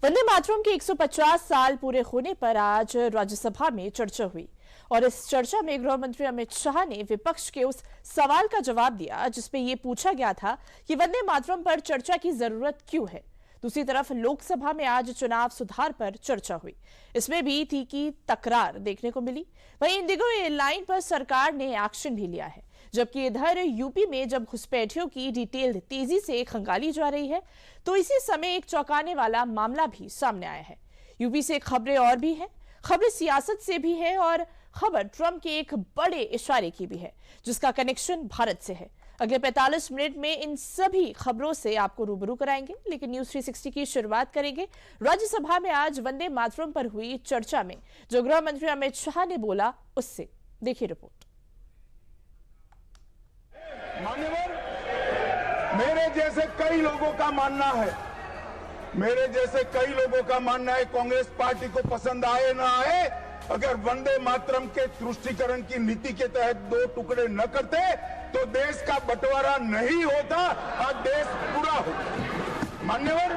वंदे मातरम के 150 साल पूरे होने पर आज राज्यसभा में चर्चा हुई और इस चर्चा में गृह मंत्री अमित शाह ने विपक्ष के उस सवाल का जवाब दिया जिसमें यह पूछा गया था कि वंदे मातरम पर चर्चा की जरूरत क्यों है। दूसरी तरफ लोकसभा में आज चुनाव सुधार पर चर्चा हुई, इसमें भी थी कि तकरार देखने को मिली। वहीं इंडिगो एयरलाइन पर सरकार ने एक्शन भी लिया है, जबकि इधर यूपी में जब घुसपैठियों की डिटेल तेजी से खंगाली जा रही है तो इसी समय एक चौंकाने वाला मामला भी सामने आया है। यूपी से खबरें और भी हैं, खबरें सियासत से भी है और खबर ट्रंप के एक बड़े इशारे की भी है जिसका कनेक्शन भारत से है। अगले 45 मिनट में इन सभी खबरों से आपको रूबरू कराएंगे, लेकिन न्यूज 360 की शुरुआत करेंगे राज्यसभा में आज वंदे मातरम पर हुई चर्चा में जो गृह मंत्री अमित शाह ने बोला उससे। देखिए रिपोर्ट। मान्यवर, मेरे जैसे कई लोगों का मानना है कांग्रेस पार्टी को पसंद आए ना आए, अगर वंदे मातरम के तुष्टीकरण की नीति के तहत 2 टुकड़े न करते तो देश का बंटवारा नहीं होता और देश पूरा होता। मान्यवर,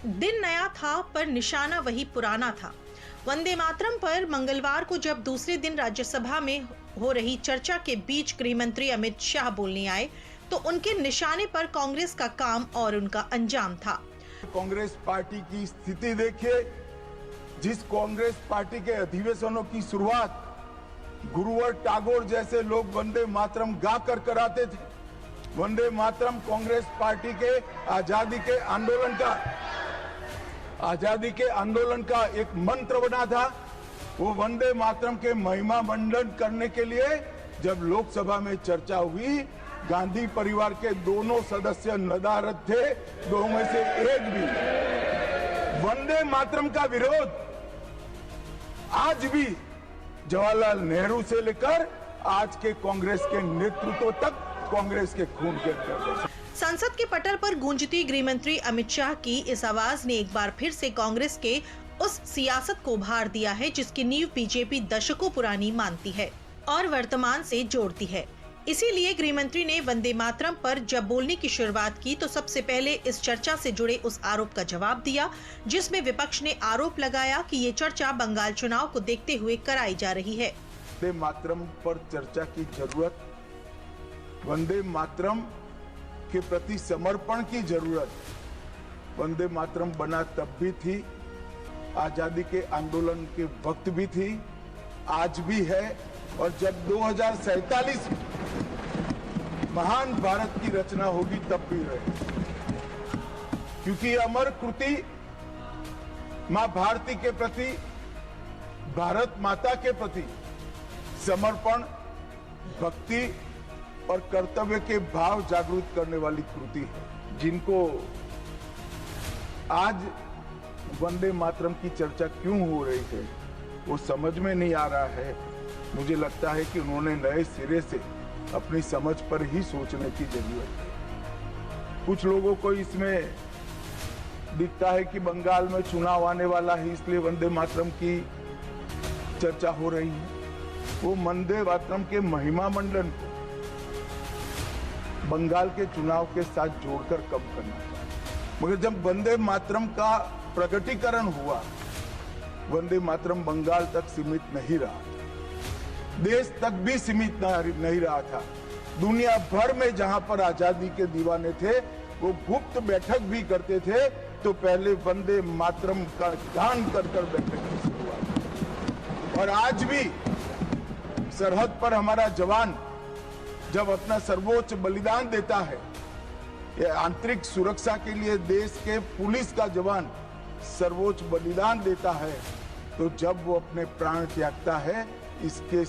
दिन नया था पर निशाना वही पुराना था। वंदे मातरम पर मंगलवार को जब दूसरे दिन राज्यसभा में हो रही चर्चा के बीच गृह मंत्री अमित शाह बोलने आए तो उनके निशाने पर कांग्रेस का काम और उनका अंजाम था। कांग्रेस पार्टी की स्थिति देखिए, जिस कांग्रेस पार्टी के अधिवेशनों की शुरुआत गुरुवर टैगोर जैसे लोग वंदे मातरम गा कर कराते थे। वंदे मातरम कांग्रेस पार्टी के आजादी के आंदोलन का एक मंत्र बना था। वो वंदे मातरम के महिमा मंडन करने के लिए जब लोकसभा में चर्चा हुई, गांधी परिवार के दोनों सदस्य नदारद थे, 2 में से एक भी। वंदे मातरम का विरोध आज भी जवाहरलाल नेहरू से लेकर आज के कांग्रेस के नेतृत्व तक कांग्रेस के खून के अंदर। संसद के पटल पर गूंजती गृह मंत्री अमित शाह की इस आवाज ने एक बार फिर से कांग्रेस के उस सियासत को उभार दिया है जिसकी नींव बीजेपी दशकों पुरानी मानती है और वर्तमान से जोड़ती है। इसीलिए गृह मंत्री ने वंदे मातरम पर जब बोलने की शुरुआत की तो सबसे पहले इस चर्चा से जुड़े उस आरोप का जवाब दिया जिसमें विपक्ष ने आरोप लगाया कि ये चर्चा बंगाल चुनाव को देखते हुए कराई जा रही है। वंदे मातरम पर चर्चा की जरूरत, वंदे मातरम के प्रति समर्पण की जरूरत, वंदे मातरम बना तब भी थी, आजादी के आंदोलन के वक्त भी थी, आज भी है और जब 2047 महान भारत की रचना होगी तब भी रहे, क्योंकि अमर कृति मां भारती के प्रति, भारत माता के प्रति समर्पण, भक्ति और कर्तव्य के भाव जागृत करने वाली कृति है, जिनको आज वंदे मातरम की चर्चा क्यों हो रही है वो समझ में नहीं आ रहा है। मुझे लगता है कि उन्होंने नए सिरे से अपनी समझ पर ही सोचने की जरूरत है। कुछ लोगों को इसमें दिखता है कि बंगाल में चुनाव आने वाला है इसलिए वंदे मातरम की चर्चा हो रही है। वो वंदे मातरम के महिमा मंडन को बंगाल के चुनाव के साथ जोड़कर कम करना चाहिए, मगर जब वंदे मातरम का प्रकटीकरण हुआ, वंदे मातरम बंगाल तक सीमित नहीं रहा, देश तक भी सीमित नहीं रहा था। दुनिया भर में जहां पर आजादी के दीवाने थे वो गुप्त बैठक भी करते थे तो पहले वंदे मातरम का गान कर बैठक की शुरुआत। और आज भी सरहद पर हमारा जवान जब अपना सर्वोच्च बलिदान देता है, ये आंतरिक सुरक्षा के लिए देश के पुलिस का जवान सर्वोच्च बलिदान देता है, तो जब वो अपने प्राण त्यागता है इसके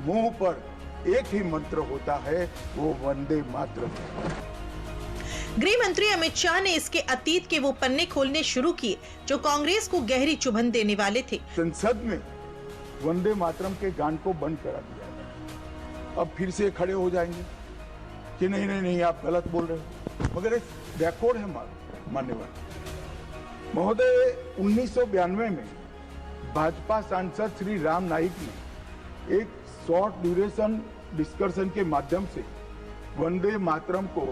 मुंह पर एक ही मंत्र होता है, वो वंदे मातरम। गृह मंत्री अमित शाह ने इसके अतीत के वो पन्ने खोलने शुरू किए जो कांग्रेस को गहरी चुभन देने वाले थे। संसद में वंदे मातरम के गान को बंद करा दिया गया। अब फिर से खड़े हो जाएंगे कि नहीं नहीं नहीं आप गलत बोल रहे हो, मगर एक रिकॉर्ड है मान्यवर महोदय। 1992 में भाजपा सांसद श्री राम नाईक ने एक शॉर्ट ड्यूरेशन डिस्कशन के माध्यम से वंदे मातरम को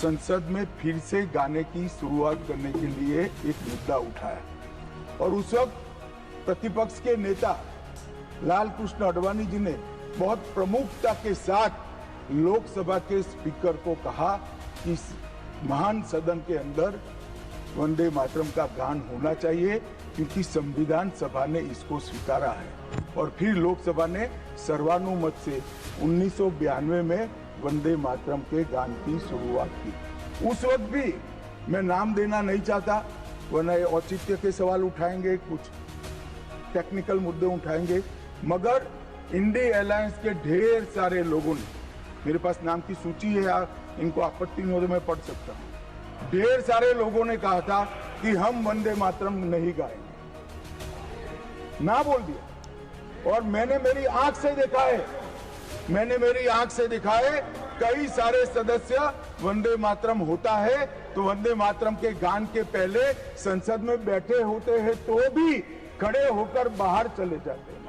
संसद में फिर से गाने की शुरुआत करने के लिए एक मुद्दा उठाया और उस वक्त प्रतिपक्ष के नेता लाल कृष्ण आडवाणी जी ने बहुत प्रमुखता के साथ लोकसभा के स्पीकर को कहा कि इस महान सदन के अंदर वंदे मातरम का गान होना चाहिए क्योंकि संविधान सभा ने इसको स्वीकारा है। और फिर लोकसभा ने सर्वानुमत से 1992 में वंदे मातरम के गान की शुरुआत की। उस वक्त भी मैं नाम देना नहीं चाहता वरना औचित्य के सवाल उठाएंगे, कुछ टेक्निकल मुद्दे उठाएंगे, मगर इंडी अलायंस के ढेर सारे लोगों ने, मेरे पास नाम की सूची है, इनको आपत्ति नहीं हो तो मैं पढ़ सकता हूँ, ढेर सारे लोगों ने कहा था कि हम वंदे मातरम नहीं गाएंगे, ना बोल दिया। और मैंने मेरी आंख से देखा है, कई सारे सदस्य वंदे मातरम होता है तो वंदे मातरम के गान के पहले संसद में बैठे होते हैं तो भी खड़े होकर बाहर चले जाते हैं।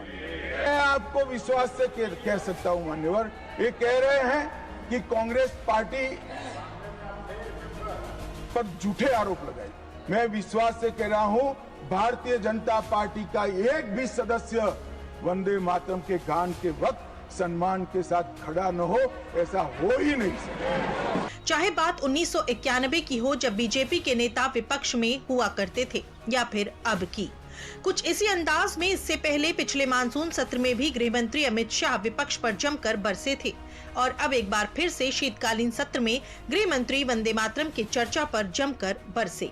मैं आपको विश्वास से कह सकता हूं मान्यवर, ये कह रहे हैं कि कांग्रेस पार्टी पर झूठे आरोप लगाए। मैं विश्वास से कह रहा हूं, भारतीय जनता पार्टी का एक भी सदस्य वंदे मातरम के गान के वक्त सम्मान के साथ खड़ा न हो, ऐसा हो ही नहीं सकता। चाहे बात 1991 की हो जब बीजेपी के नेता विपक्ष में हुआ करते थे या फिर अब की, कुछ इसी अंदाज में इससे पहले पिछले मानसून सत्र में भी गृह मंत्री अमित शाह विपक्ष पर जमकर बरसे थे और अब एक बार फिर से शीतकालीन सत्र में गृह मंत्री वंदे मातरम की चर्चा पर जमकर बरसे।